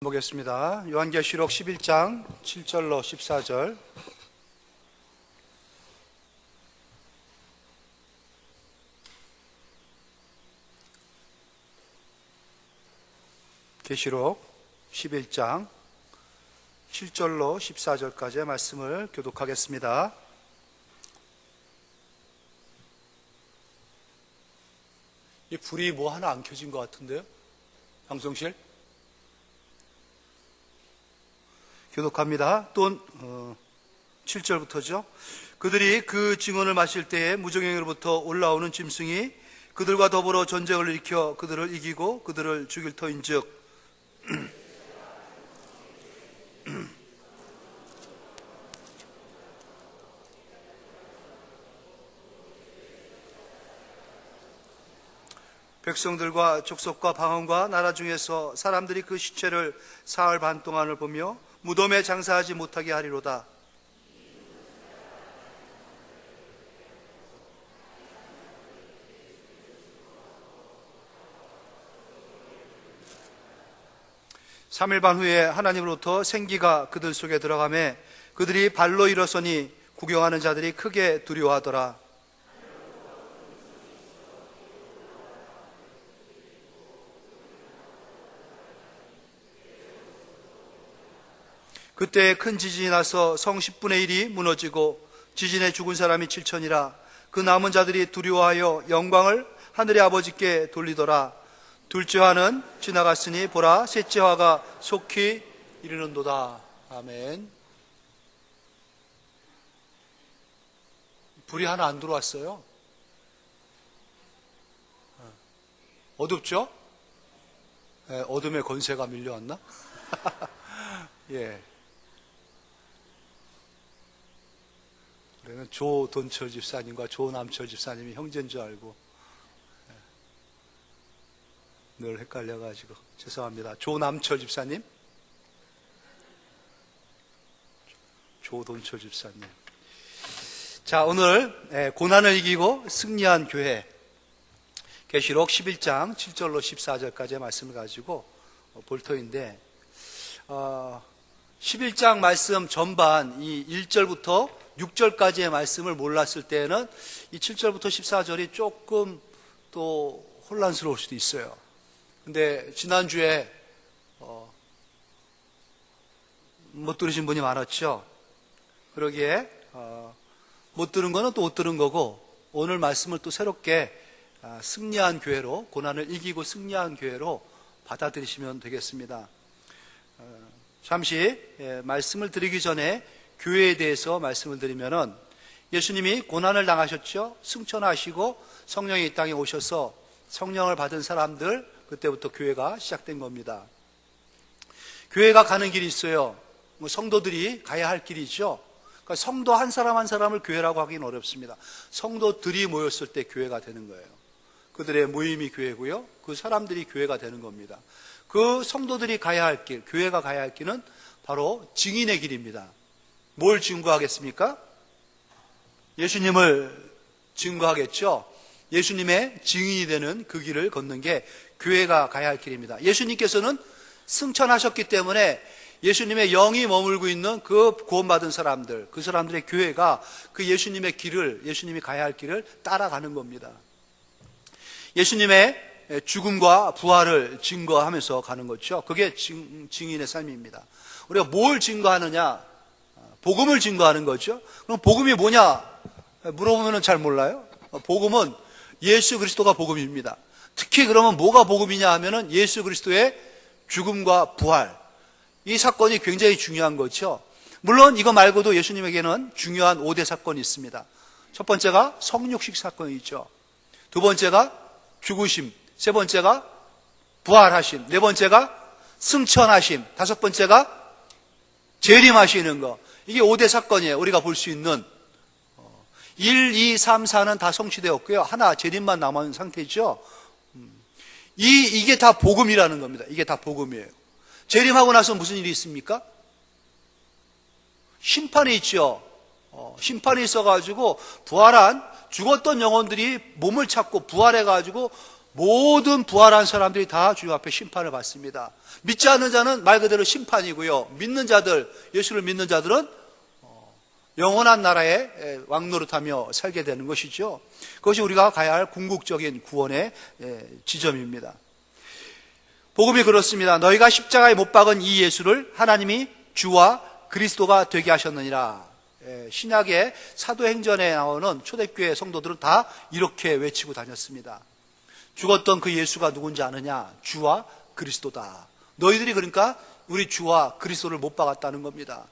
보겠습니다. 요한계시록 11장 7절로 14절. 계시록 11장 7절로 14절까지의 말씀을 교독하겠습니다. 이 불이 뭐 하나 안 켜진 것 같은데요? 방송실? 교독합니다. 또 7절부터죠. 그들이 그 증언을 마실 때에 무정행으로부터 올라오는 짐승이 그들과 더불어 전쟁을 일으켜 그들을 이기고 그들을 죽일 터인즉 백성들과 족속과 방언과 나라 중에서 사람들이 그 시체를 사흘 반 동안을 보며 무덤에 장사하지 못하게 하리로다. 삼 일 반 후에 하나님으로부터 생기가 그들 속에 들어가매 그들이 발로 일어서니 구경하는 자들이 크게 두려워하더라. 그때 큰 지진이 나서 성 10분의 1이 무너지고 지진에 죽은 사람이 7천이라. 그 남은 자들이 두려워하여 영광을 하늘의 아버지께 돌리더라. 둘째 화는 지나갔으니 보라 셋째 화가 속히 이르는도다. 아멘. 불이 하나 안 들어왔어요. 어둡죠? 어둠의 권세가 밀려왔나? 예. 우리는 조돈철 집사님과 조남철 집사님이 형제인 줄 알고 늘 헷갈려가지고 죄송합니다. 조남철 집사님, 조돈철 집사님. 자, 오늘 고난을 이기고 승리한 교회, 계시록 11장 7절로 14절까지의 말씀을 가지고 볼 터인데 11장 말씀 전반 이 1절부터 6절까지의 말씀을 몰랐을 때에는 이 7절부터 14절이 조금 또 혼란스러울 수도 있어요. 근데 지난주에 못 들으신 분이 많았죠. 그러기에 못 들은 거는 또 못 들은 거고 오늘 말씀을 또 새롭게 승리한 교회로, 고난을 이기고 승리한 교회로 받아들이시면 되겠습니다. 잠시 말씀을 드리기 전에 교회에 대해서 말씀을 드리면은 예수님이 고난을 당하셨죠. 승천하시고 성령이 이 땅에 오셔서 성령을 받은 사람들, 그때부터 교회가 시작된 겁니다. 교회가 가는 길이 있어요. 성도들이 가야 할 길이죠. 그러니까 성도 한 사람 한 사람을 교회라고 하기는 어렵습니다. 성도들이 모였을 때 교회가 되는 거예요. 그들의 모임이 교회고요. 그 사람들이 교회가 되는 겁니다. 그 성도들이 가야 할 길, 교회가 가야 할 길은 바로 증인의 길입니다. 뭘 증거하겠습니까? 예수님을 증거하겠죠. 예수님의 증인이 되는 그 길을 걷는 게 교회가 가야 할 길입니다. 예수님께서는 승천하셨기 때문에 예수님의 영이 머물고 있는 그 구원받은 사람들, 그 사람들의 교회가 그 예수님의 길을, 예수님이 가야 할 길을 따라가는 겁니다. 예수님의 죽음과 부활을 증거하면서 가는 거죠. 그게 증인의 삶입니다. 우리가 뭘 증거하느냐? 복음을 증거하는 거죠. 그럼 복음이 뭐냐? 물어보면 잘 몰라요. 복음은 예수 그리스도가 복음입니다. 특히 그러면 뭐가 복음이냐 하면은 예수 그리스도의 죽음과 부활. 이 사건이 굉장히 중요한 거죠. 물론 이거 말고도 예수님에게는 중요한 5대 사건이 있습니다. 첫 번째가 성육식 사건이죠. 두 번째가 죽으심. 세 번째가 부활하심. 네 번째가 승천하심. 다섯 번째가 재림하시는 거. 이게 5대 사건이에요. 우리가 볼 수 있는 1, 2, 3, 4는 다 성취되었고요. 하나 재림만 남은 상태죠. 이게 다 복음이라는 겁니다. 이게 다 복음이에요. 재림하고 나서 무슨 일이 있습니까? 심판이 있죠. 심판이 있어가지고 부활한 죽었던 영혼들이 몸을 찾고 부활해가지고 모든 부활한 사람들이 다 주님 앞에 심판을 받습니다. 믿지 않는 자는 말 그대로 심판이고요. 믿는 자들, 예수를 믿는 자들은 영원한 나라에 왕노릇하며 살게 되는 것이죠. 그것이 우리가 가야 할 궁극적인 구원의 지점입니다. 복음이 그렇습니다. 너희가 십자가에 못 박은 이 예수를 하나님이 주와 그리스도가 되게 하셨느니라. 신약의 사도행전에 나오는 초대교회 성도들은 다 이렇게 외치고 다녔습니다. 죽었던 그 예수가 누군지 아느냐? 주와 그리스도다. 너희들이 그러니까 우리 주와 그리스도를 못 박았다는 겁니다.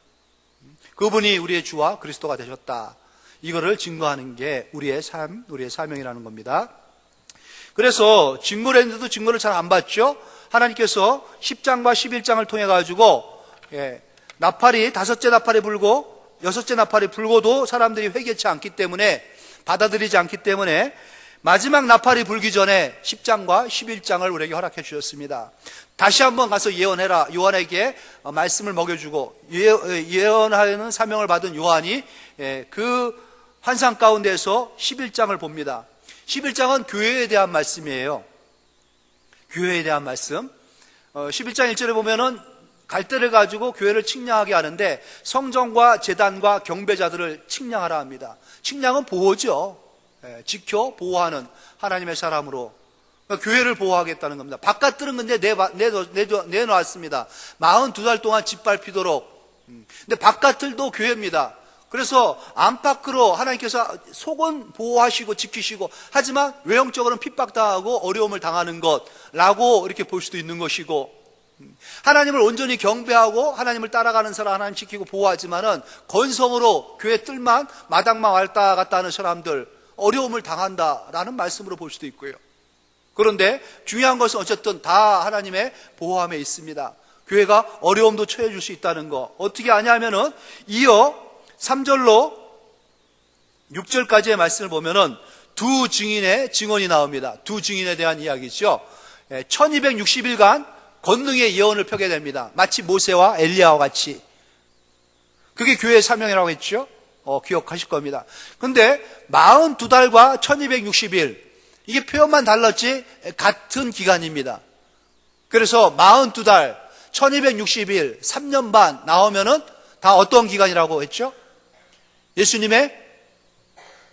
그분이 우리의 주와 그리스도가 되셨다. 이거를 증거하는 게 우리의 삶, 우리의 사명이라는 겁니다. 그래서 증거를 했는데도 증거를 잘 안 받죠. 하나님께서 10장과 11장을 통해 가지고 나팔이 5째 나팔이 불고 6째 나팔이 불고도 사람들이 회개치 않기 때문에, 받아들이지 않기 때문에 마지막 나팔이 불기 전에 10장과 11장을 우리에게 허락해 주셨습니다. 다시 한번 가서 예언해라. 요한에게 말씀을 먹여주고 예언하는 사명을 받은 요한이 그 환상 가운데서 11장을 봅니다. 11장은 교회에 대한 말씀이에요. 교회에 대한 말씀. 11장 1절에 보면은 갈대를 가지고 교회를 측량하게 하는데 성전과 제단과 경배자들을 측량하라 합니다. 측량은 보호죠. 지켜 보호하는 하나님의 사람으로 그러니까 교회를 보호하겠다는 겁니다. 바깥들은 근데 내놓았습니다. 42달 동안 짓밟히도록. 근데 바깥들도 교회입니다. 그래서 안팎으로 하나님께서 속은 보호하시고 지키시고, 하지만 외형적으로는 핍박당하고 어려움을 당하는 것라고 이렇게 볼 수도 있는 것이고, 하나님을 온전히 경배하고 하나님을 따라가는 사람 하나님 지키고 보호하지만은 건성으로 교회 뜰만 마당만 왔다 갔다 하는 사람들 어려움을 당한다라는 말씀으로 볼 수도 있고요. 그런데 중요한 것은 어쨌든 다 하나님의 보호함에 있습니다. 교회가 어려움도 처해 줄 수 있다는 거. 어떻게 아냐면은 이어 3절로 6절까지의 말씀을 보면은 두 증인의 증언이 나옵니다. 두 증인에 대한 이야기죠. 1260일간 권능의 예언을 펴게 됩니다. 마치 모세와 엘리야와 같이. 그게 교회의 사명이라고 했죠. 기억하실 겁니다. 근데 42달과 1260일, 이게 표현만 달랐지 같은 기간입니다. 그래서 42달, 1260일, 3년 반 나오면은 다 어떤 기간이라고 했죠? 예수님의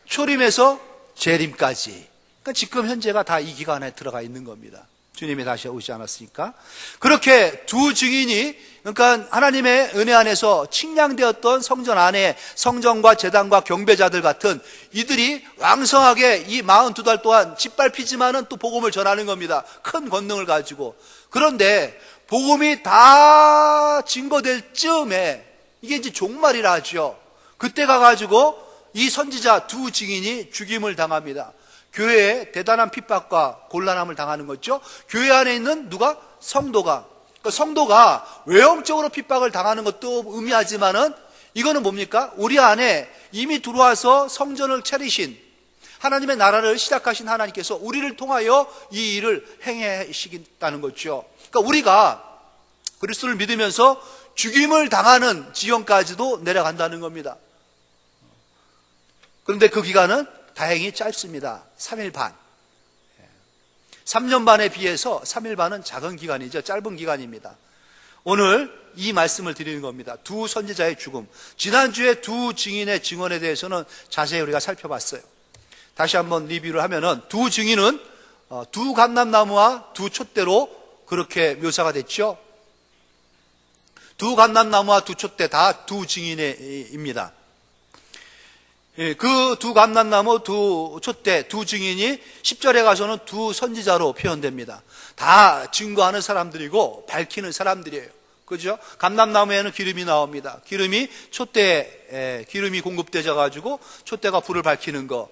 초림에서 재림까지. 그러니까 지금 현재가 다 이 기간에 들어가 있는 겁니다. 주님이 다시 오지 않았으니까. 그렇게 두 증인이, 그러니까 하나님의 은혜 안에서 측량되었던 성전 안에 성전과 제단과 경배자들 같은 이들이 왕성하게 이 42달 동안 짓밟히지만은 또 복음을 전하는 겁니다. 큰 권능을 가지고. 그런데 복음이 다 증거될 즈음에, 이게 이제 종말이라 하죠. 그때 가가지고 이 선지자 두 증인이 죽임을 당합니다. 교회에 대단한 핍박과 곤란함을 당하는 거죠. 교회 안에 있는 누가? 성도가. 그러니까 성도가 외형적으로 핍박을 당하는 것도 의미하지만은 이거는 뭡니까? 우리 안에 이미 들어와서 성전을 차리신 하나님의 나라를 시작하신 하나님께서 우리를 통하여 이 일을 행하시겠다는 거죠. 그러니까 우리가 그리스도를 믿으면서 죽임을 당하는 지경까지도 내려간다는 겁니다. 그런데 그 기간은 다행히 짧습니다. 3일 반. 3년 반에 비해서 3일 반은 작은 기간이죠. 짧은 기간입니다. 오늘 이 말씀을 드리는 겁니다. 두 선지자의 죽음. 지난주에 두 증인의 증언에 대해서는 자세히 우리가 살펴봤어요. 다시 한번 리뷰를 하면은 두 증인은 두 감람나무와 두 촛대로 그렇게 묘사가 됐죠. 두 감람나무와 두 촛대 다 두 증인입니다. 그 두 감람나무, 두 촛대, 두 증인이 10절에 가서는 두 선지자로 표현됩니다. 다 증거하는 사람들이고 밝히는 사람들이에요. 그죠? 감람나무에는 기름이 나옵니다. 기름이 촛대에 기름이 공급되져 가지고 촛대가 불을 밝히는 거.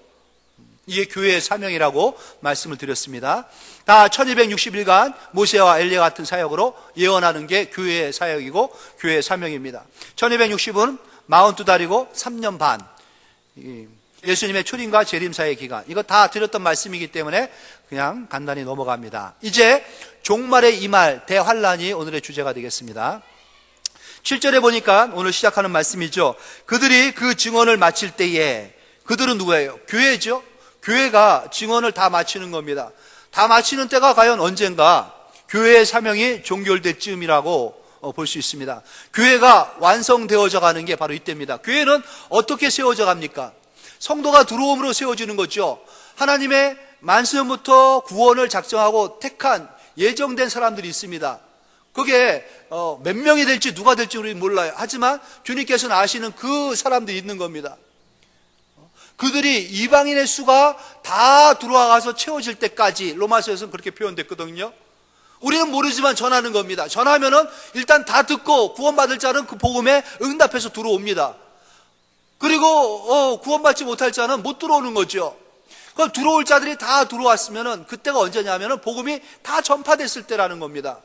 이게 교회의 사명이라고 말씀을 드렸습니다. 다 1260일간 모세와 엘리야 같은 사역으로 예언하는 게 교회의 사역이고 교회의 사명입니다. 1260은 42달이고 3년 반. 예수님의 초림과 재림 사이의 기간, 이거 다 드렸던 말씀이기 때문에 그냥 간단히 넘어갑니다. 이제 종말의 임할 대환란이 오늘의 주제가 되겠습니다. 7절에 보니까 오늘 시작하는 말씀이죠. 그들이 그 증언을 마칠 때에, 그들은 누구예요? 교회죠. 교회가 증언을 다 마치는 겁니다. 다 마치는 때가 과연 언젠가? 교회의 사명이 종결될 즈음이라고 볼 수 있습니다. 교회가 완성되어져 가는 게 바로 이때입니다. 교회는 어떻게 세워져 갑니까? 성도가 들어옴으로 세워지는 거죠. 하나님의 만세부터 구원을 작정하고 택한 예정된 사람들이 있습니다. 그게 몇 명이 될지 누가 될지 우리는 몰라요. 하지만 주님께서는 아시는 그 사람들이 있는 겁니다. 그들이 이방인의 수가 다 들어와가서 채워질 때까지 로마서에서는 그렇게 표현됐거든요. 우리는 모르지만 전하는 겁니다. 전하면은 일단 다 듣고 구원받을 자는 그 복음에 응답해서 들어옵니다. 그리고 구원받지 못할 자는 못 들어오는 거죠. 그럼 들어올 자들이 다 들어왔으면은 그때가 언제냐면은 복음이 다 전파됐을 때라는 겁니다.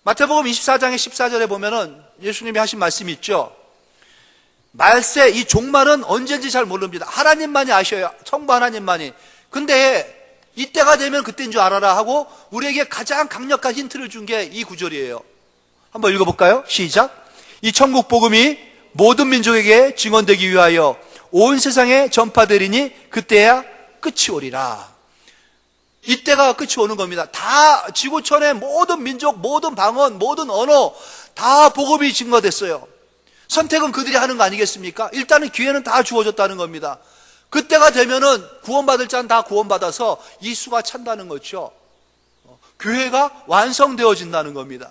마태복음 24장의 14절에 보면은 예수님이 하신 말씀이 있죠. 말세 이 종말은 언제인지 잘 모릅니다. 하나님만이 아셔요. 성부 하나님만이. 근데 이때가 되면 그때인 줄 알아라 하고 우리에게 가장 강력한 힌트를 준 게 이 구절이에요. 한번 읽어볼까요? 시작. 이 천국 복음이 모든 민족에게 증언되기 위하여 온 세상에 전파되리니 그때야 끝이 오리라. 이때가 끝이 오는 겁니다. 다 지구촌의 모든 민족, 모든 방언, 모든 언어 다 복음이 증거됐어요. 선택은 그들이 하는 거 아니겠습니까? 일단은 기회는 다 주어졌다는 겁니다. 그때가 되면은 구원받을 자는 다 구원받아서 이 수가 찬다는 거죠. 교회가 완성되어진다는 겁니다.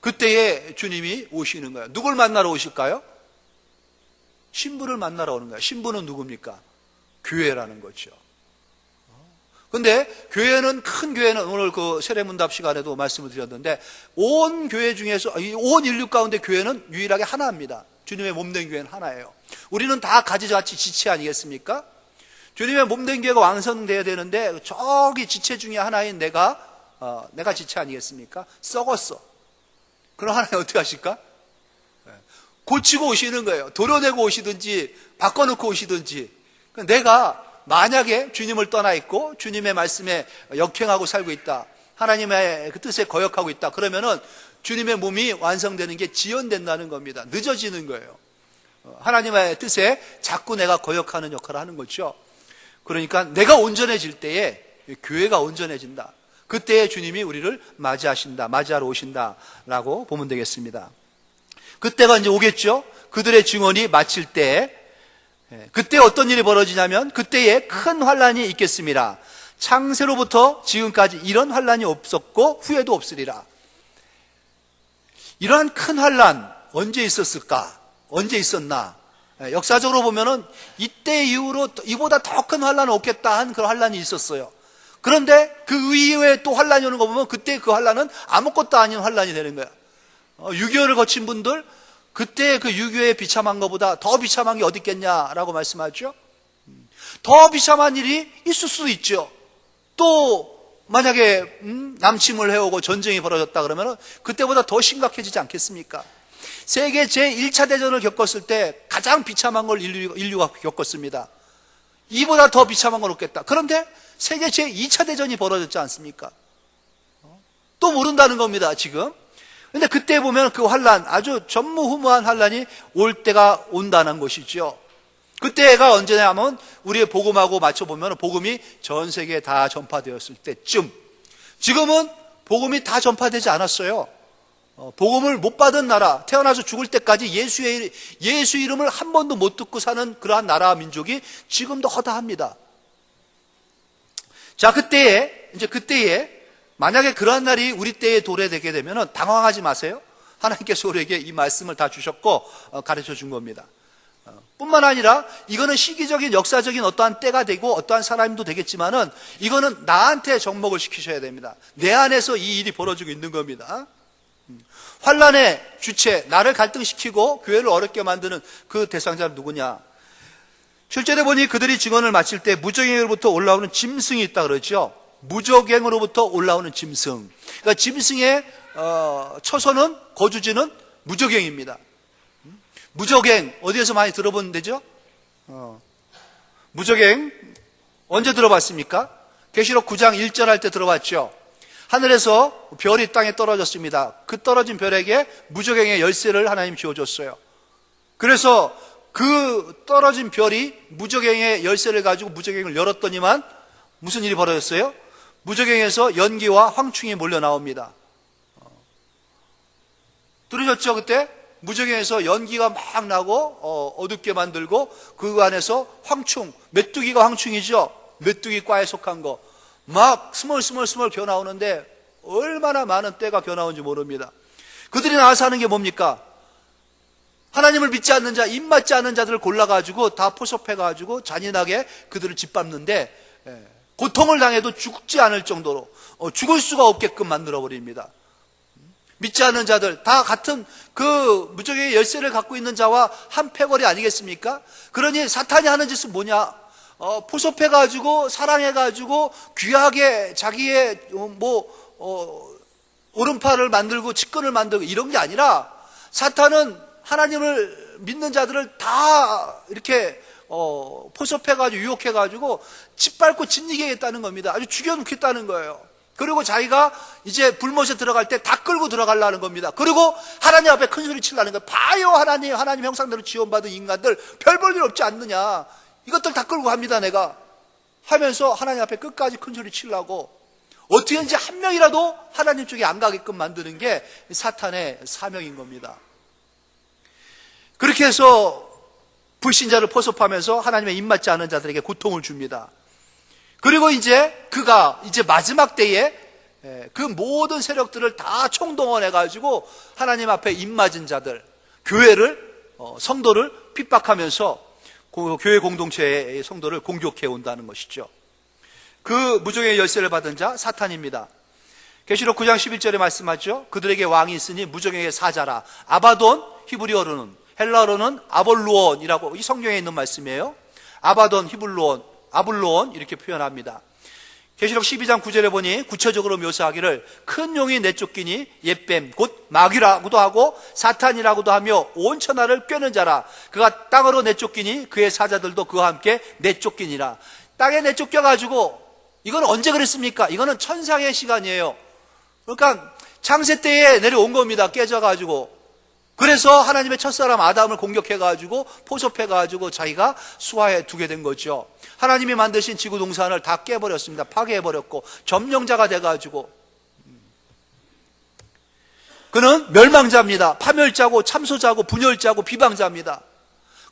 그때에 주님이 오시는 거예요. 누굴 만나러 오실까요? 신부를 만나러 오는 거예요. 신부는 누굽니까? 교회라는 거죠. 근데 교회는, 큰 교회는 오늘 그 세례문답 시간에도 말씀을 드렸는데 온 교회 중에서, 온 인류 가운데 교회는 유일하게 하나입니다. 주님의 몸된 교회는 하나예요. 우리는 다 가지같이 지체 아니겠습니까? 주님의 몸된 교회가 완성되어야 되는데 저기 지체 중에 하나인 내가 지체 아니겠습니까? 썩었어. 그럼 하나님 어떻게 하실까? 고치고 오시는 거예요. 도려내고 오시든지 바꿔놓고 오시든지. 내가 만약에 주님을 떠나 있고 주님의 말씀에 역행하고 살고 있다, 하나님의 그 뜻에 거역하고 있다, 그러면은 주님의 몸이 완성되는 게 지연된다는 겁니다. 늦어지는 거예요. 하나님의 뜻에 자꾸 내가 거역하는 역할을 하는 거죠. 그러니까 내가 온전해질 때에 교회가 온전해진다. 그때에 주님이 우리를 맞이하러 오신다라고 보면 되겠습니다. 그때가 이제 오겠죠. 그들의 증언이 마칠 때, 그때 어떤 일이 벌어지냐면 그때에 큰 환란이 있겠습니다. 창세로부터 지금까지 이런 환란이 없었고 후에도 없으리라. 이러한 큰 환란 언제 있었을까? 언제 있었나? 역사적으로 보면은 이때 이후로 이보다 더 큰 환란은 없겠다 한 그런 환란이 있었어요. 그런데 그 이후에 또 환란이 오는 거 보면 그때 그 환란은 아무것도 아닌 환란이 되는 거야. 6.25를 거친 분들, 그때 그 6.25에 비참한 것보다 더 비참한 게 어디 있겠냐라고 말씀하죠. 더 비참한 일이 있을 수도 있죠. 또 만약에 남침을 해오고 전쟁이 벌어졌다 그러면 그때보다 더 심각해지지 않겠습니까? 세계 제1차 대전을 겪었을 때 가장 비참한 걸 인류가 겪었습니다. 이보다 더 비참한 건 없겠다. 그런데 세계 제2차 대전이 벌어졌지 않습니까? 또 모른다는 겁니다, 지금. 근데 그때 보면 그 환란, 아주 전무후무한 환란이 올 때가 온다는 것이죠. 그때가 언제냐면 우리의 복음하고 맞춰보면 복음이 전 세계에 다 전파되었을 때쯤. 지금은 복음이 다 전파되지 않았어요. 복음을 못 받은 나라, 태어나서 죽을 때까지 예수 이름을 한 번도 못 듣고 사는 그러한 나라와 민족이 지금도 허다합니다. 자, 그때에 만약에 그러한 날이 우리 때에 도래되게 되면 당황하지 마세요. 하나님께서 우리에게 이 말씀을 다 주셨고 가르쳐 준 겁니다. 뿐만 아니라 이거는 시기적인 역사적인 어떠한 때가 되고 어떠한 사람도 되겠지만은 이거는 나한테 접목을 시키셔야 됩니다. 내 안에서 이 일이 벌어지고 있는 겁니다. 환란의 주체, 나를 갈등시키고 교회를 어렵게 만드는 그 대상자는 누구냐? 7절에 보니 그들이 증언을 마칠 때 무적행으로부터 올라오는 짐승이 있다 그러죠. 무적행으로부터 올라오는 짐승. 그러니까 짐승의 처소는, 거주지는 무적행입니다. 무적행 어디에서 많이 들어본 데죠? 무적행 언제 들어봤습니까? 계시록 9장 1절 할 때 들어봤죠. 하늘에서 별이 땅에 떨어졌습니다. 그 떨어진 별에게 무적행의 열쇠를 하나님 지어줬어요. 그래서 그 떨어진 별이 무적행의 열쇠를 가지고 무적행을 열었더니만 무슨 일이 벌어졌어요? 무저갱에서 연기와 황충이 몰려 나옵니다. 들으셨죠? 그때 무저갱에서 연기가 막 나고 어둡게 만들고 그 안에서 황충, 메뚜기가 황충이죠. 메뚜기과에 속한 거 막 스멀스멀 기어 나오는데 얼마나 많은 떼가 기어 나오는지 모릅니다. 그들이 나와서 하는 게 뭡니까? 하나님을 믿지 않는 자, 입맞지 않는 자들을 골라가지고 다 포섭해가지고 잔인하게 그들을 짓밟는데 고통을 당해도 죽지 않을 정도로 죽을 수가 없게끔 만들어버립니다. 믿지 않는 자들 다 같은 그 무저갱의 열쇠를 갖고 있는 자와 한 패거리 아니겠습니까? 그러니 사탄이 하는 짓은 뭐냐? 포섭해가지고 사랑해가지고 귀하게 자기의 오른팔을 만들고 측근을 만들고 이런 게 아니라 사탄은 하나님을 믿는 자들을 다 이렇게 포섭해가지고 유혹해가지고 짓밟고 짓이겠다는 겁니다. 아주 죽여놓겠다는 거예요. 그리고 자기가 이제 불못에 들어갈 때 다 끌고 들어가려는 겁니다. 그리고 하나님 앞에 큰 소리 치려는 거예요. 봐요, 하나님 형상대로 지원받은 인간들 별 볼 일 없지 않느냐. 이것들 다 끌고 갑니다, 내가. 하면서 하나님 앞에 끝까지 큰 소리 치려고 어떻게든지 한 명이라도 하나님 쪽에 안 가게끔 만드는 게 사탄의 사명인 겁니다. 그렇게 해서 불신자를 포섭하면서 하나님의 입맞지 않은 자들에게 고통을 줍니다. 그리고 그가 마지막 때에 그 모든 세력들을 다 총동원해가지고 하나님 앞에 입맞은 자들, 교회를, 성도를 핍박하면서 교회 공동체의 성도를 공격해 온다는 것이죠. 그 무저갱의 열쇠를 받은 자 사탄입니다. 계시록 9장 11절에 말씀하죠. 그들에게 왕이 있으니 무저갱의 사자라. 아바돈, 히브리어로는, 헬라어로는 아볼루온이라고 이 성경에 있는 말씀이에요. 아바돈, 히블루온, 아블로온 이렇게 표현합니다. 계시록 12장 9절에 보니 구체적으로 묘사하기를 큰 용이 내쫓기니 옛뱀 곧 마귀라고도 하고 사탄이라고도 하며 온 천하를 꿰는 자라. 그가 땅으로 내쫓기니 그의 사자들도 그와 함께 내쫓기니라. 땅에 내쫓겨가지고 이건 언제 그랬습니까? 이거는 천상의 시간이에요. 그러니까 창세 때에 내려온 겁니다. 깨져가지고. 그래서 하나님의 첫사람 아담을 공격해가지고 포섭해가지고 자기가 수하에 두게 된 거죠. 하나님이 만드신 지구 동산을 다 깨버렸습니다. 파괴해버렸고 점령자가 돼가지고 그는 멸망자입니다. 파멸자고 참소자고 분열자고 비방자입니다.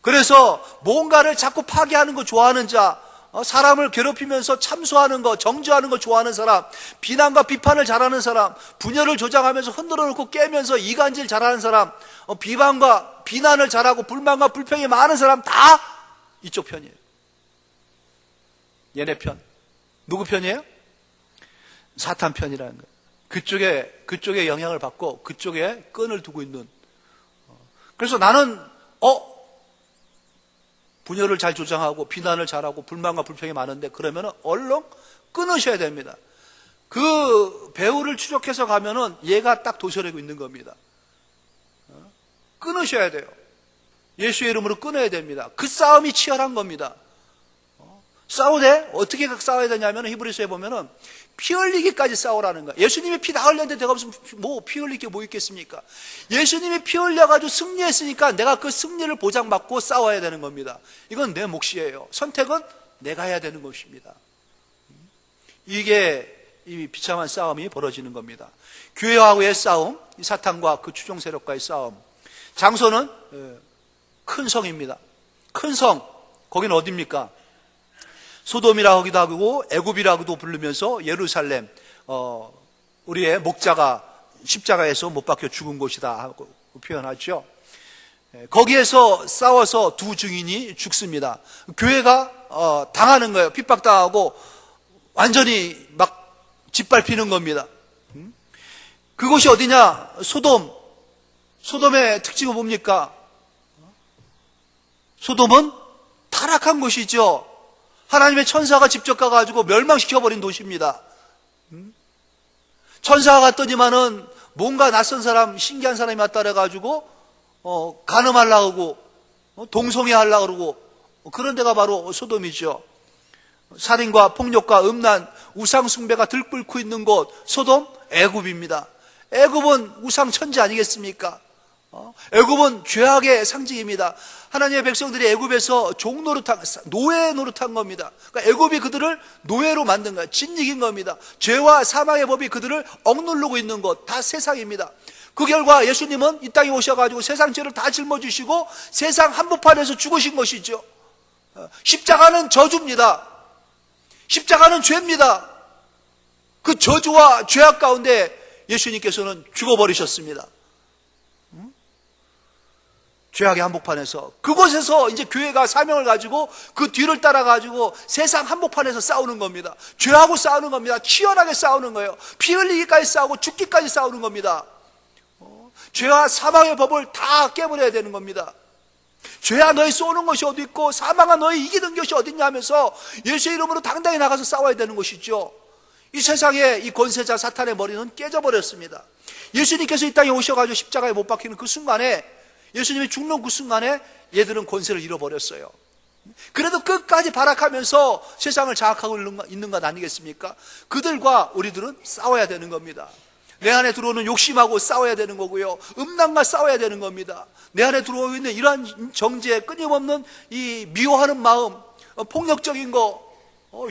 그래서 뭔가를 자꾸 파괴하는 거 좋아하는 자, 사람을 괴롭히면서 참소하는 거, 정죄하는 거 좋아하는 사람, 비난과 비판을 잘하는 사람, 분열을 조장하면서 흔들어 놓고 깨면서 이간질 잘하는 사람, 비방과 비난을 잘하고 불만과 불평이 많은 사람 다 이쪽 편이에요. 얘네 편. 누구 편이에요? 사탄 편이라는 거예요. 그쪽에 영향을 받고 그쪽에 끈을 두고 있는. 그래서 나는 분열을 잘 조장하고 비난을 잘하고 불만과 불평이 많은데 그러면 얼른 끊으셔야 됩니다. 그 배후를 추적해서 가면은 얘가 딱 도셔내고 있는 겁니다. 끊으셔야 돼요. 예수의 이름으로 끊어야 됩니다. 그 싸움이 치열한 겁니다. 싸우되 어떻게 싸워야 되냐면 히브리서에 보면은 피 흘리기까지 싸우라는 거예요. 예수님이 피 다 흘렸는데 내가 무슨 피 흘릴 게 뭐 있겠습니까? 예수님이 피 흘려가지고 승리했으니까 내가 그 승리를 보장받고 싸워야 되는 겁니다. 이건 내 몫이에요. 선택은 내가 해야 되는 것입니다. 이게 이 비참한 싸움이 벌어지는 겁니다. 교회와의 싸움, 사탄과 그 추종 세력과의 싸움. 장소는 큰 성입니다. 큰 성, 거기는 어디입니까? 소돔이라고 하기도 하고 애굽이라고도 부르면서 예루살렘, 우리의 목자가 십자가에서 못 박혀 죽은 곳이다 하고 표현하죠. 거기에서 싸워서 두 증인이 죽습니다. 교회가 당하는 거예요. 핍박당하고 완전히 막 짓밟히는 겁니다. 그곳이 어디냐? 소돔. 소돔의 특징은 뭡니까? 소돔은 타락한 곳이죠. 하나님의 천사가 직접 가가지고 멸망시켜버린 도시입니다. 천사가 갔더니만은 뭔가 낯선 사람, 신기한 사람이 왔다 그래가지고 간음하려고 하고 동성애하려고 그러고 그런 데가 바로 소돔이죠. 살인과 폭력과 음란, 우상 숭배가 들끓고 있는 곳 소돔, 애굽입니다. 애굽은 우상 천지 아니겠습니까? 애굽은 죄악의 상징입니다. 하나님의 백성들이 애굽에서 종노릇한, 노예 노릇한 겁니다. 그러니까 애굽이 그들을 노예로 만든 거예요. 짓이긴 겁니다. 죄와 사망의 법이 그들을 억누르고 있는 것, 다 세상입니다. 그 결과 예수님은 이 땅에 오셔가지고 세상 죄를 다 짊어지시고 세상 한복판에서 죽으신 것이죠. 십자가는 저주입니다. 십자가는 죄입니다. 그 저주와 죄악 가운데 예수님께서는 죽어버리셨습니다. 죄악의 한복판에서, 그곳에서 이제 교회가 사명을 가지고 그 뒤를 따라가지고 세상 한복판에서 싸우는 겁니다. 죄하고 싸우는 겁니다. 치열하게 싸우는 거예요. 피 흘리기까지 싸우고 죽기까지 싸우는 겁니다. 죄와 사망의 법을 다 깨버려야 되는 겁니다. 죄야 너희 쏘는 것이 어디 있고 사망아 너희 이기는 것이 어딨냐 하면서 예수의 이름으로 당당히 나가서 싸워야 되는 것이죠. 이 세상의 이 권세자 사탄의 머리는 깨져버렸습니다. 예수님께서 이 땅에 오셔가지고 십자가에 못 박히는 그 순간에, 예수님이 죽는 그 순간에 얘들은 권세를 잃어버렸어요. 그래도 끝까지 발악하면서 세상을 장악하고 있는 것 아니겠습니까? 그들과 우리들은 싸워야 되는 겁니다. 내 안에 들어오는 욕심하고 싸워야 되는 거고요, 음란과 싸워야 되는 겁니다. 내 안에 들어오고 있는 이러한 정죄, 끊임없는 이 미워하는 마음, 폭력적인 거,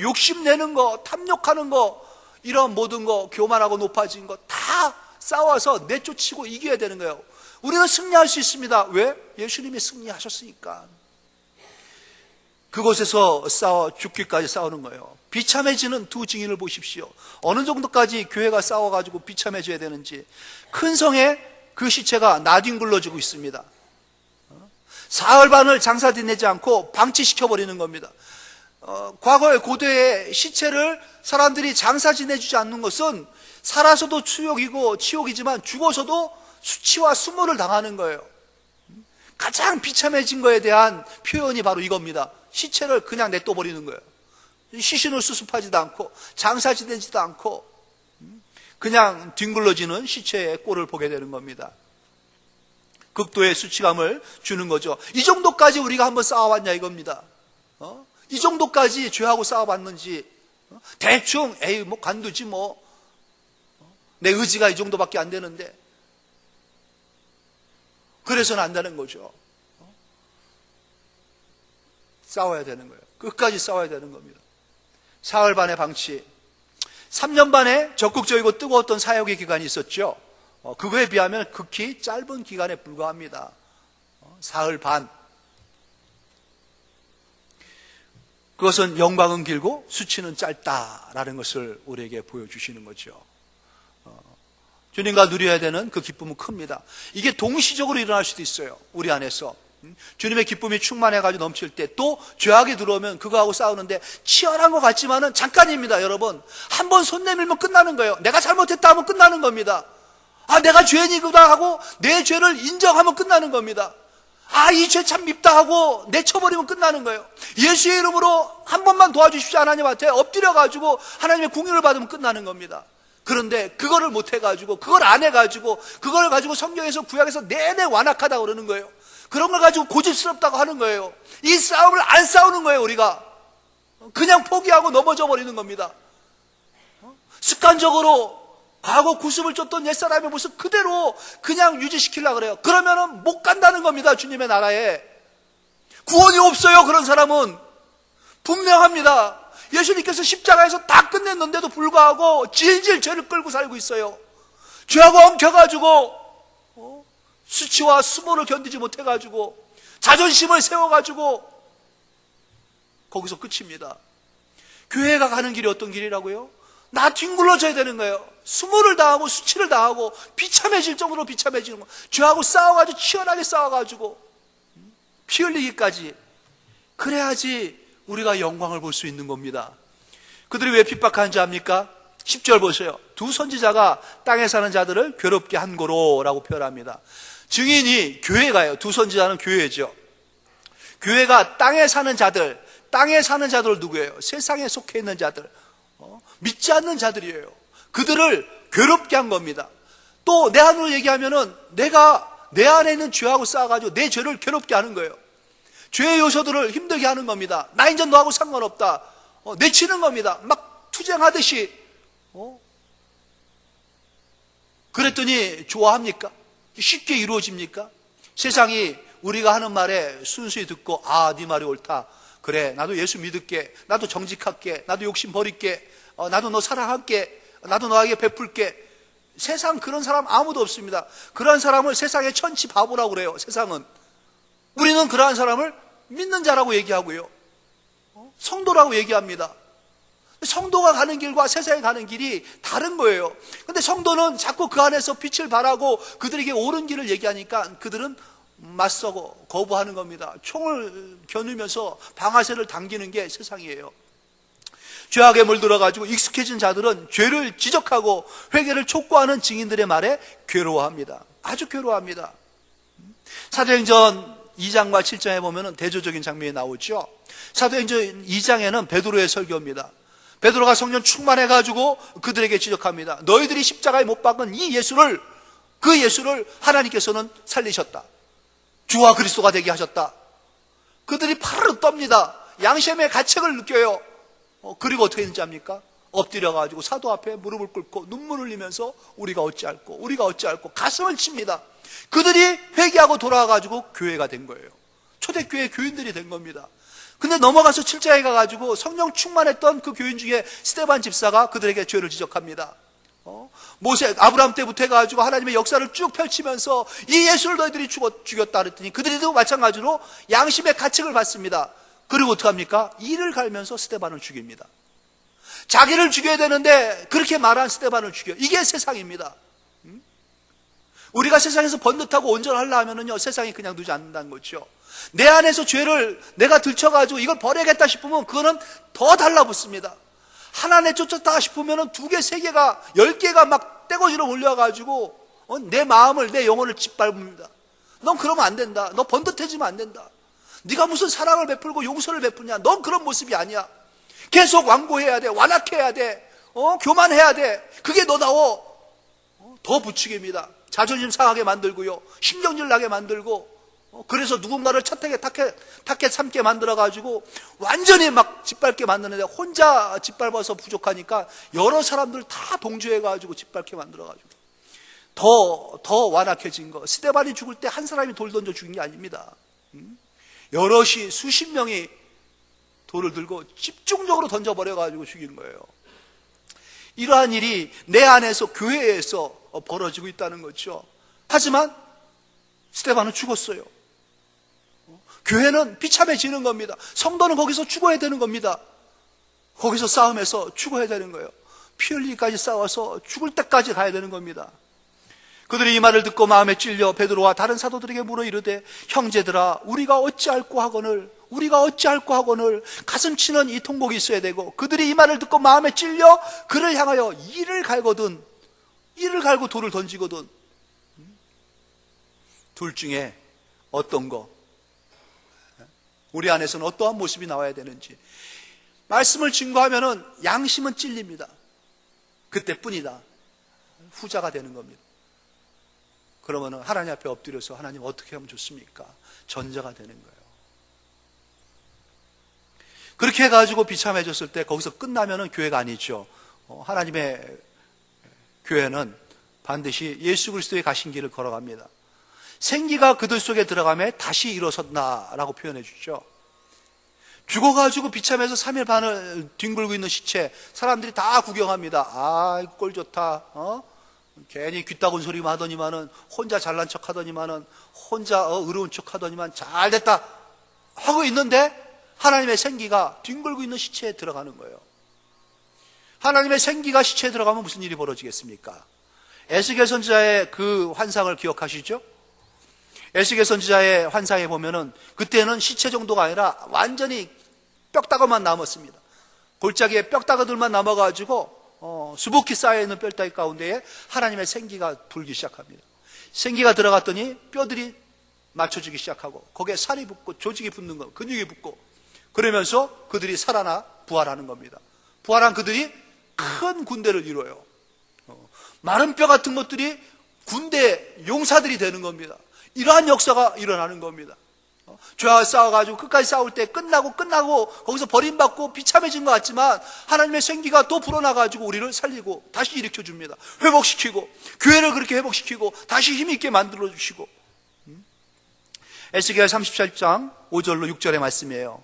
욕심내는 거, 탐욕하는 거, 이런 모든 거, 교만하고 높아진 거 다 싸워서 내쫓이고 이겨야 되는 거예요. 우리는 승리할 수 있습니다. 왜? 예수님이 승리하셨으니까. 그곳에서 싸워 죽기까지 싸우는 거예요. 비참해지는 두 증인을 보십시오. 어느 정도까지 교회가 싸워가지고 비참해져야 되는지. 큰 성에 그 시체가 나뒹굴러지고 있습니다. 사흘 반을 장사 지내지 않고 방치시켜버리는 겁니다. 과거의 고대의 시체를 사람들이 장사 지내주지 않는 것은 살아서도 치욕이지만 죽어서도 수치와 수모를 당하는 거예요. 가장 비참해진 거에 대한 표현이 바로 이겁니다. 시체를 그냥 냅둬버리는 거예요. 시신을 수습하지도 않고 장사 지내지도 않고 그냥 뒹굴러지는 시체의 꼴을 보게 되는 겁니다. 극도의 수치감을 주는 거죠. 이 정도까지 우리가 한번 싸워봤냐 이겁니다. 이 정도까지 죄하고 싸워봤는지, 대충 에이 뭐 관두지 뭐, 내 의지가 이 정도밖에 안 되는데, 그래서는 안 되는 거죠. 싸워야 되는 거예요. 끝까지 싸워야 되는 겁니다. 사흘 반의 방치, 3년 반의 적극적이고 뜨거웠던 사역의 기간이 있었죠. 그거에 비하면 극히 짧은 기간에 불과합니다. 사흘 반. 그것은 영광은 길고 수치는 짧다라는 것을 우리에게 보여주시는 거죠. 주님과 누려야 되는 그 기쁨은 큽니다. 이게 동시적으로 일어날 수도 있어요. 우리 안에서 주님의 기쁨이 충만해가지고 넘칠 때, 또 죄악이 들어오면 그거하고 싸우는데 치열한 것 같지만은 잠깐입니다. 여러분, 한 번 손 내밀면 끝나는 거예요. 내가 잘못했다 하면 끝나는 겁니다. 아, 내가 죄인이구나 하고 내 죄를 인정하면 끝나는 겁니다. 아, 이 죄 참 밉다 하고 내쳐버리면 끝나는 거예요. 예수의 이름으로 한 번만 도와주십시오 하나님한테 엎드려가지고 하나님의 궁유를 받으면 끝나는 겁니다. 그런데 그거를 못해가지고, 그걸 안 해가지고, 그걸 가지고 성경에서 구약에서 내내 완악하다고 그러는 거예요. 그런 걸 가지고 고집스럽다고 하는 거예요. 이 싸움을 안 싸우는 거예요. 우리가 그냥 포기하고 넘어져 버리는 겁니다. 습관적으로 과거 구습을 줬던 옛사람의 모습 그대로 그냥 유지시키려고 그래요. 그러면은 못 간다는 겁니다. 주님의 나라에 구원이 없어요. 그런 사람은 분명합니다. 예수님께서 십자가에서 다 끝냈는데도 불구하고 질질 죄를 끌고 살고 있어요. 죄하고 엉켜가지고 수치와 수모를 견디지 못해가지고 자존심을 세워가지고 거기서 끝입니다. 교회가 가는 길이 어떤 길이라고요? 나 뒹굴러져야 되는 거예요. 수모를 당하고 수치를 당하고 비참해질 정도로 비참해지는 거. 죄하고 싸워가지고 치열하게 싸워가지고 피 흘리기까지. 그래야지 우리가 영광을 볼 수 있는 겁니다. 그들이 왜 핍박하는지 압니까? 10절 보세요. 두 선지자가 땅에 사는 자들을 괴롭게 한 고로라고 표현합니다. 증인이 교회가요. 두 선지자는 교회죠. 교회가 땅에 사는 자들, 땅에 사는 자들 누구예요? 세상에 속해 있는 자들, 믿지 않는 자들이에요. 그들을 괴롭게 한 겁니다. 또 내 안으로 얘기하면은 내가 내 안에 있는 죄하고 싸워가지고 내 죄를 괴롭게 하는 거예요. 죄의 요소들을 힘들게 하는 겁니다. 나 이제 너하고 상관없다. 내치는 겁니다. 막 투쟁하듯이. 그랬더니 좋아합니까? 쉽게 이루어집니까? 세상이 우리가 하는 말에 순수히 듣고 네 말이 옳다. 그래, 나도 예수 믿을게. 나도 정직할게. 나도 욕심 버릴게. 나도 너 사랑할게. 나도 너에게 베풀게. 세상 그런 사람 아무도 없습니다. 그런 사람을 세상의 천치 바보라고 그래요. 세상은. 우리는 그러한 사람을 믿는 자라고 얘기하고요. 성도라고 얘기합니다. 성도가 가는 길과 세상에 가는 길이 다른 거예요. 근데 성도는 자꾸 그 안에서 빛을 발하고 그들에게 옳은 길을 얘기하니까 그들은 맞서고 거부하는 겁니다. 총을 겨누면서 방아쇠를 당기는 게 세상이에요. 죄악에 물들어가지고 익숙해진 자들은 죄를 지적하고 회개를 촉구하는 증인들의 말에 괴로워합니다. 아주 괴로워합니다. 사도행전 2장과 7장에 보면 대조적인 장면이 나오죠. 사도행전 2장에는 베드로의 설교입니다. 베드로가 성령 충만해가지고 그들에게 지적합니다. 너희들이 십자가에 못 박은 이 예수를, 그 예수를 하나님께서는 살리셨다. 주와 그리스도가 되게 하셨다. 그들이 파르르 떱니다. 양심의 가책을 느껴요. 그리고 어떻게 했는지 압니까? 엎드려가지고 사도 앞에 무릎을 꿇고 눈물을 흘리면서 우리가 어찌할꼬 가슴을 칩니다. 그들이 회개하고 돌아와가지고 교회가 된 거예요. 초대교회 교인들이 된 겁니다. 근데 넘어가서 7장에 가가지고 성령 충만했던 그 교인 중에 스데반 집사가 그들에게 죄를 지적합니다. 모세, 아브라함 때부터 해가지고 하나님의 역사를 쭉 펼치면서 이 예수를 너희들이 죽였다 그랬더니 그들도 마찬가지로 양심의 가책을 받습니다. 그리고 어떡합니까? 이를 갈면서 스데반을 죽입니다. 자기를 죽여야 되는데 그렇게 말한 스데반을 죽여. 이게 세상입니다. 우리가 세상에서 번듯하고 온전하려 하면은요, 세상이 그냥 두지 않는다는 거죠. 내 안에서 죄를 내가 들춰가지고 이걸 버려야겠다 싶으면 그거는 더 달라붙습니다. 하나 내쫓았다 싶으면은 2개, 3개가, 10개가 막 떼거지로 올려가지고 내 마음을, 내 영혼을 짓밟습니다. 넌 그러면 안 된다. 너 번듯해지면 안 된다. 네가 무슨 사랑을 베풀고 용서를 베푸냐. 넌 그런 모습이 아니야. 계속 완고해야 돼. 완악해야 돼. 교만해야 돼. 그게 너다워. 더 부추깁니다. 자존심 상하게 만들고요. 신경질 나게 만들고, 그래서 누군가를 타켓 삼게 만들어가지고 완전히 막 짓밟게 만드는데 혼자 짓밟아서 부족하니까 여러 사람들 다 동조해가지고 짓밟게 만들어가지고 더 완악해진 거. 스데반이 죽을 때 한 사람이 돌 던져 죽인 게 아닙니다. 여럿이 수십 명이 돌을 들고 집중적으로 던져버려가지고 죽인 거예요. 이러한 일이 내 안에서 교회에서 벌어지고 있다는 거죠. 하지만 스데반은 죽었어요. 교회는 비참해지는 겁니다. 성도는 거기서 죽어야 되는 겁니다. 거기서 싸움에서 죽어야 되는 거예요. 피 흘리기까지 싸워서 죽을 때까지 가야 되는 겁니다. 그들이 이 말을 듣고 마음에 찔려 베드로와 다른 사도들에게 물어 이르되 형제들아 우리가 어찌할꼬 하거늘 가슴 치는 이 통곡이 있어야 되고, 그들이 이 말을 듣고 마음에 찔려 그를 향하여 이를 갈고 돌을 던지거든. 둘 중에 어떤 거, 우리 안에서는 어떠한 모습이 나와야 되는지. 말씀을 증거하면은 양심은 찔립니다. 그때뿐이다. 후자가 되는 겁니다. 그러면은 하나님 앞에 엎드려서 하나님 어떻게 하면 좋습니까? 전자가 되는 거예요. 그렇게 해가지고 비참해졌을 때 거기서 끝나면은 교회가 아니죠. 하나님의 교회는 반드시 예수 그리스도의 가신 길을 걸어갑니다. 생기가 그들 속에 들어가며 다시 일어섰나라고 표현해 주죠. 죽어가지고 비참해서 3일 반을 뒹굴고 있는 시체 사람들이 다 구경합니다. 꼴 좋다. 괜히 귀따군 소리만 하더니만은, 혼자 잘난 척 하더니만은, 혼자 의로운 척 하더니만 잘됐다 하고 있는데 하나님의 생기가 뒹굴고 있는 시체에 들어가는 거예요. 하나님의 생기가 시체에 들어가면 무슨 일이 벌어지겠습니까? 에스겔 선지자의 그 환상을 기억하시죠? 에스겔 선지자의 환상에 보면은 그때는 시체 정도가 아니라 완전히 뼈다귀만 남았습니다. 골짜기에 뼈다귀들만 남아가지고 수북히 쌓여있는 뼈다귀 가운데에 하나님의 생기가 불기 시작합니다. 생기가 들어갔더니 뼈들이 맞춰지기 시작하고 거기에 살이 붙고 조직이 붙는 거, 근육이 붙고, 그러면서 그들이 살아나 부활하는 겁니다. 부활한 그들이 큰 군대를 이뤄요. 마른 뼈 같은 것들이 군대 용사들이 되는 겁니다. 이러한 역사가 일어나는 겁니다. 죄와 싸워가지고 끝까지 싸울 때 끝나고 거기서 버림받고 비참해진 것 같지만 하나님의 생기가 또 불어나가지고 우리를 살리고 다시 일으켜줍니다. 회복시키고, 교회를 그렇게 회복시키고 다시 힘있게 만들어주시고, 에스겔 37장 5절로 6절의 말씀이에요.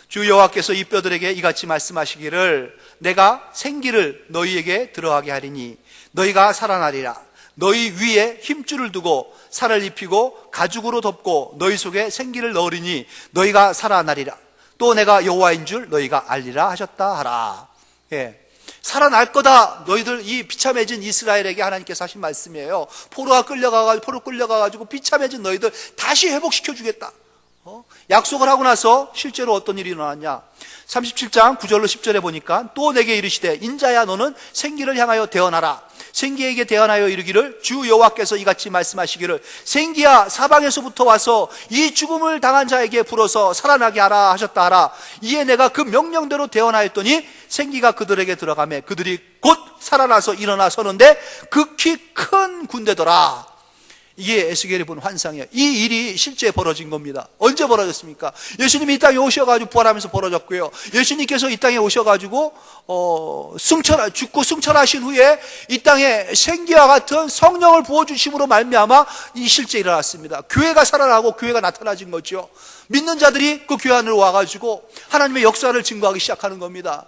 주 여호와께서 이 뼈들에게 이같이 말씀하시기를 내가 생기를 너희에게 들어가게 하리니 너희가 살아나리라. 너희 위에 힘줄을 두고 살을 입히고 가죽으로 덮고 너희 속에 생기를 넣으리니 너희가 살아나리라. 또 내가 여호와인 줄 너희가 알리라 하셨다 하라. 살아날 거다. 너희들 이 비참해진 이스라엘에게 하나님께서 하신 말씀이에요. 포로 끌려가가지고 비참해진 너희들 다시 회복시켜 주겠다. 약속을 하고 나서 실제로 어떤 일이 일어났냐? 37장 9절로 10절에 보니까 또 내게 이르시되 인자야 너는 생기를 향하여 대언하라. 생기에게 대언하여 이르기를 주 여호와께서 이같이 말씀하시기를 생기야 사방에서부터 와서 이 죽음을 당한 자에게 불어서 살아나게 하라 하셨다 하라. 이에 내가 그 명령대로 대언하였더니 생기가 그들에게 들어가매 그들이 곧 살아나서 일어나 서는데 극히 큰 군대더라. 이게 에스겔이 본 환상이에요. 이 일이 실제 벌어진 겁니다. 언제 벌어졌습니까? 예수님이 이 땅에 오셔가지고 부활하면서 벌어졌고요. 예수님께서 이 땅에 오셔가지고 죽고 승천하신 후에 이 땅에 생기와 같은 성령을 부어주심으로 말미암아 이 실제 일어났습니다. 교회가 살아나고 교회가 나타나진 거죠. 믿는 자들이 그 교회 안으로 와가지고 하나님의 역사를 증거하기 시작하는 겁니다.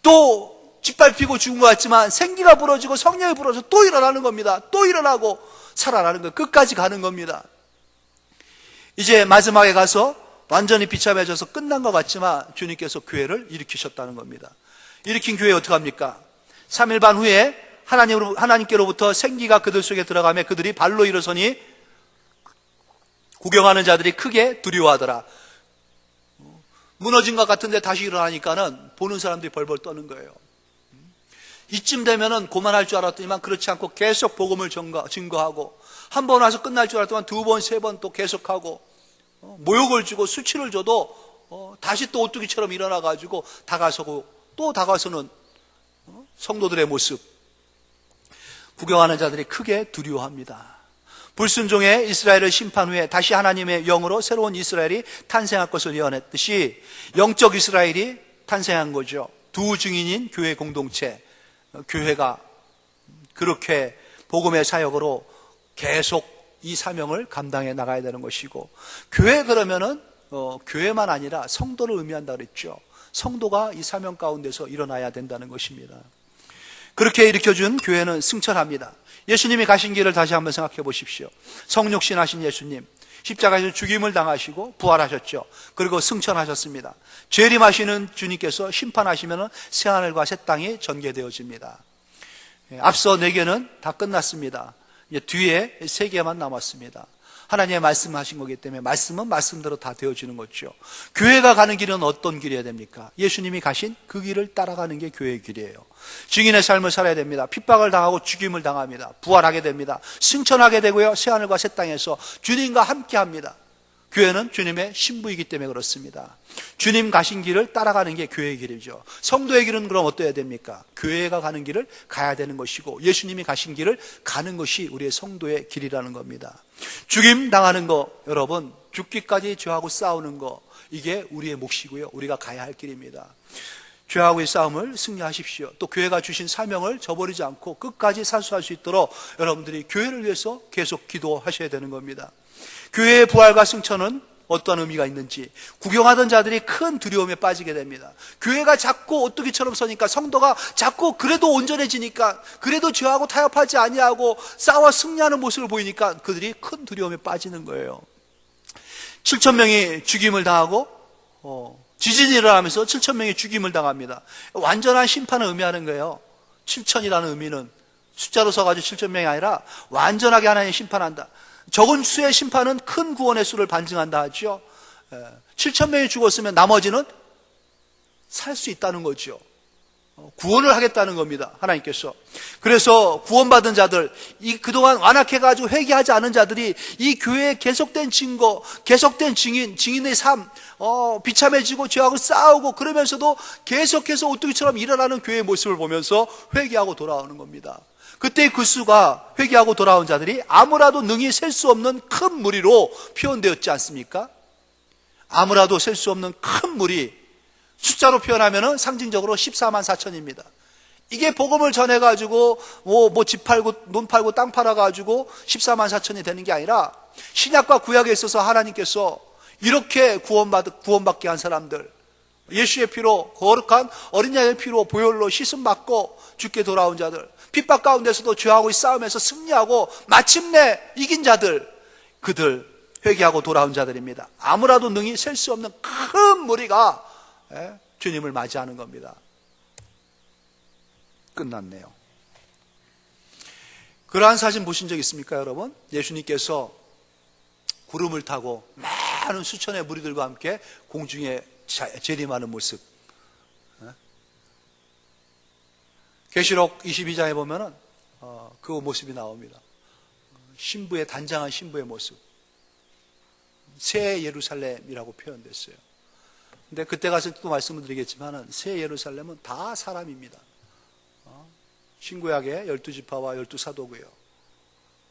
또 짓밟히고 죽은 것 같지만 생기가 불어지고 성령이 불어서 또 일어나는 겁니다. 또 일어나고 살아나는 거 끝까지 가는 겁니다. 이제 마지막에 가서 완전히 비참해져서 끝난 것 같지만 주님께서 교회를 일으키셨다는 겁니다. 일으킨 교회 어떻게 합니까? 3일 반 후에 하나님께로부터 생기가 그들 속에 들어가며 그들이 발로 일어서니 구경하는 자들이 크게 두려워하더라. 무너진 것 같은데 다시 일어나니까는 보는 사람들이 벌벌 떠는 거예요. 이쯤 되면은 고만할 줄 알았더니만 그렇지 않고 계속 복음을 증거하고 한 번 와서 끝날 줄 알았더니 두 번, 세 번 또 계속하고 모욕을 주고 수치를 줘도 다시 또 오뚜기처럼 일어나가지고 다가서고 또 다가서는 성도들의 모습 구경하는 자들이 크게 두려워합니다. 불순종의 이스라엘을 심판 후에 다시 하나님의 영으로 새로운 이스라엘이 탄생할 것을 예언했듯이 영적 이스라엘이 탄생한 거죠. 두 증인인 교회 공동체 교회가 그렇게 복음의 사역으로 계속 이 사명을 감당해 나가야 되는 것이고 교회 그러면은 교회만 아니라 성도를 의미한다 그랬죠. 성도가 이 사명 가운데서 일어나야 된다는 것입니다. 그렇게 일으켜준 교회는 승천합니다. 예수님이 가신 길을 다시 한번 생각해 보십시오. 성육신 하신 예수님 십자가에서 죽임을 당하시고 부활하셨죠. 그리고 승천하셨습니다. 재림하시는 주님께서 심판하시면 새하늘과 새 땅이 전개되어집니다. 앞서 4개는 다 끝났습니다. 이제 뒤에 3개만 남았습니다. 하나님의 말씀하신 거기 때문에 말씀은 말씀대로 다 되어지는 거죠. 교회가 가는 길은 어떤 길이어야 됩니까? 예수님이 가신 그 길을 따라가는 게 교회의 길이에요. 증인의 삶을 살아야 됩니다. 핍박을 당하고 죽임을 당합니다. 부활하게 됩니다. 승천하게 되고요. 새하늘과 새 땅에서 주님과 함께합니다. 교회는 주님의 신부이기 때문에 그렇습니다. 주님 가신 길을 따라가는 게 교회의 길이죠. 성도의 길은 그럼 어떠해야 됩니까? 교회가 가는 길을 가야 되는 것이고 예수님이 가신 길을 가는 것이 우리의 성도의 길이라는 겁니다. 죽임 당하는 거 여러분 죽기까지 죄하고 싸우는 거 이게 우리의 몫이고요. 우리가 가야 할 길입니다. 죄하고의 싸움을 승리하십시오. 또 교회가 주신 사명을 저버리지 않고 끝까지 사수할 수 있도록 여러분들이 교회를 위해서 계속 기도하셔야 되는 겁니다. 교회의 부활과 승천은 어떤 의미가 있는지 구경하던 자들이 큰 두려움에 빠지게 됩니다. 교회가 자꾸 오뚜기처럼 서니까 성도가 자꾸 그래도 온전해지니까 그래도 죄하고 타협하지 아니하고 싸워 승리하는 모습을 보이니까 그들이 큰 두려움에 빠지는 거예요. 7,000명이 죽임을 당하고 지진이 일어나면서 7,000명이 죽임을 당합니다. 완전한 심판을 의미하는 거예요. 7,000이라는 의미는 숫자로 써가지고 7,000명이 아니라 완전하게 하나님 심판한다. 적은 수의 심판은 큰 구원의 수를 반증한다 하죠. 7,000명이 죽었으면 나머지는 살 수 있다는 거죠. 구원을 하겠다는 겁니다. 하나님께서. 그래서 구원받은 자들, 그동안 완악해가지고 회개하지 않은 자들이 이 교회에 계속된 증거, 계속된 증인의 삶, 비참해지고 죄하고 싸우고 그러면서도 계속해서 오뚜기처럼 일어나는 교회의 모습을 보면서 회개하고 돌아오는 겁니다. 그때 그 수가 회개하고 돌아온 자들이 아무라도 능히 셀 수 없는 큰 무리로 표현되었지 않습니까? 아무라도 셀 수 없는 큰 무리, 숫자로 표현하면 상징적으로 14만 4천입니다. 이게 복음을 전해가지고 집 팔고 논 팔고 땅 팔아가지고 14만 4천이 되는 게 아니라 신약과 구약에 있어서 하나님께서 이렇게 구원받게 한 사람들, 예수의 피로, 거룩한 어린 양의 피로 보혈로 씻음받고 죽게 돌아온 자들, 핍박 가운데서도 죄하고 싸움에서 승리하고 마침내 이긴 자들, 그들 회개하고 돌아온 자들입니다. 아무라도 능히 셀 수 없는 큰 무리가 주님을 맞이하는 겁니다. 끝났네요. 그러한 사진 보신 적 있습니까, 여러분? 예수님께서 구름을 타고 많은 수천의 무리들과 함께 공중에 재림하는 모습. 계시록 22장에 보면은 그 모습이 나옵니다. 신부의 단장한 신부의 모습. 새 예루살렘이라고 표현됐어요. 근데 그때 가서 또 말씀을 드리겠지만은 새 예루살렘은 다 사람입니다. 신구약의 12지파와 12사도고요.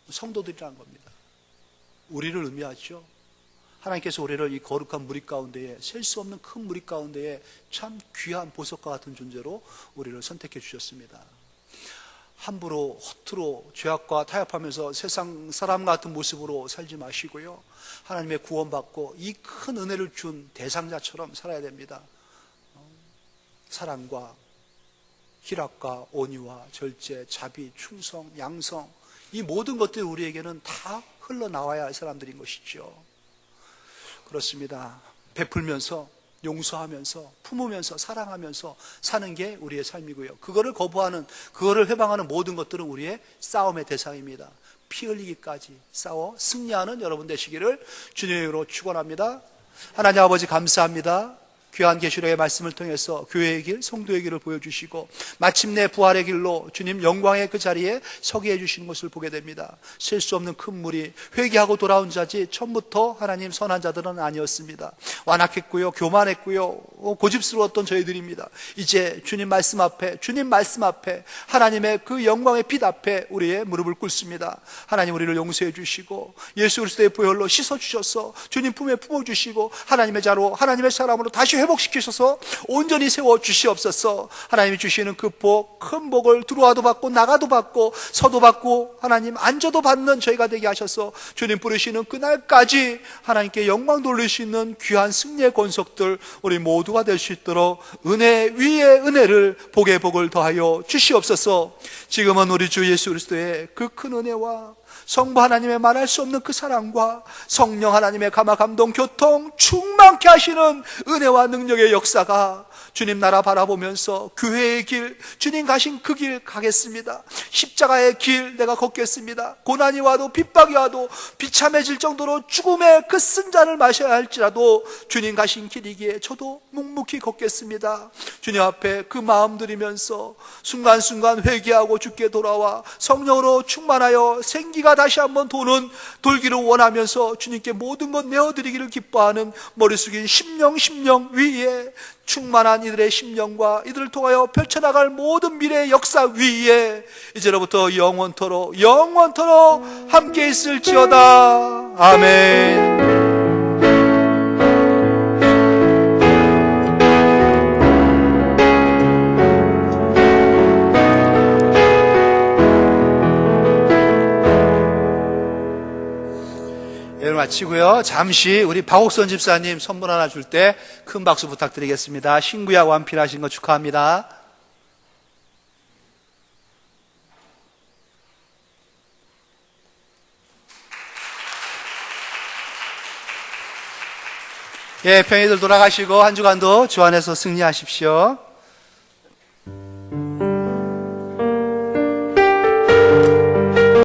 성도들이라는 겁니다. 우리를 의미하죠. 하나님께서 우리를 이 거룩한 무리 가운데에, 셀 수 없는 큰 무리 가운데에 참 귀한 보석과 같은 존재로 우리를 선택해 주셨습니다. 함부로 허투루 죄악과 타협하면서 세상 사람 같은 모습으로 살지 마시고요, 하나님의 구원받고 이 큰 은혜를 준 대상자처럼 살아야 됩니다. 사랑과 희락과 온유와 절제, 자비, 충성, 양성, 이 모든 것들이 우리에게는 다 흘러나와야 할 사람들인 것이죠. 그렇습니다. 베풀면서, 용서하면서, 품으면서, 사랑하면서 사는 게 우리의 삶이고요. 그거를 거부하는, 그거를 회방하는 모든 것들은 우리의 싸움의 대상입니다. 피 흘리기까지 싸워 승리하는 여러분 되시기를 주님의 이름으로 축원합니다. 하나님 아버지 감사합니다. 귀한 계시록의 말씀을 통해서 교회의 길, 성도의 길을 보여주시고 마침내 부활의 길로 주님 영광의 그 자리에 서게 해주시는 것을 보게 됩니다. 셀 수 없는 큰 무리, 회개하고 돌아온 자지 처음부터 하나님 선한 자들은 아니었습니다. 완악했고요, 교만했고요, 고집스러웠던 저희들입니다. 이제 주님 말씀 앞에 하나님의 그 영광의 빛 앞에 우리의 무릎을 꿇습니다. 하나님 우리를 용서해 주시고 예수 그리스도의 보혈로 씻어주셔서 주님 품에 품어주시고 하나님의 자로, 하나님의 사람으로 다시 회복시키셔서 온전히 세워주시옵소서. 하나님이 주시는 그 복, 큰 복을 들어와도 받고 나가도 받고 서도 받고 하나님 앉아도 받는 저희가 되게 하셔서 주님 부르시는 그날까지 하나님께 영광 돌릴 수 있는 귀한 승리의 권속들 우리 모두가 될 수 있도록 은혜 위에 은혜를, 복의 복을 더하여 주시옵소서. 지금은 우리 주 예수 그리스도의 그 큰 은혜와 성부 하나님의 말할 수 없는 그 사랑과 성령 하나님의 감화 감동 교통 충만케 하시는 은혜와 능력의 역사가 주님 나라 바라보면서 교회의 길, 주님 가신 그 길 가겠습니다. 십자가의 길 내가 걷겠습니다. 고난이 와도 핍박이 와도 비참해질 정도로 죽음의 그 쓴 잔을 마셔야 할지라도 주님 가신 길이기에 저도 묵묵히 걷겠습니다. 주님 앞에 그 마음 들이면서 순간순간 회개하고 죽게 돌아와 성령으로 충만하여 생기가 다시 한번 돌기를 원하면서 주님께 모든 것 내어드리기를 기뻐하는 머리 숙인 심령 위에 충만한 이들의 심령과 이들을 통하여 펼쳐나갈 모든 미래의 역사 위에 이제로부터 영원토록 함께 있을지어다. 아멘. 마치고요. 잠시 우리 박옥선 집사님 선물 하나 줄 때 큰 박수 부탁드리겠습니다. 신구약 완필하신 거 축하합니다. 예, 평희들 돌아가시고 한 주간도 주 안에서 승리하십시오.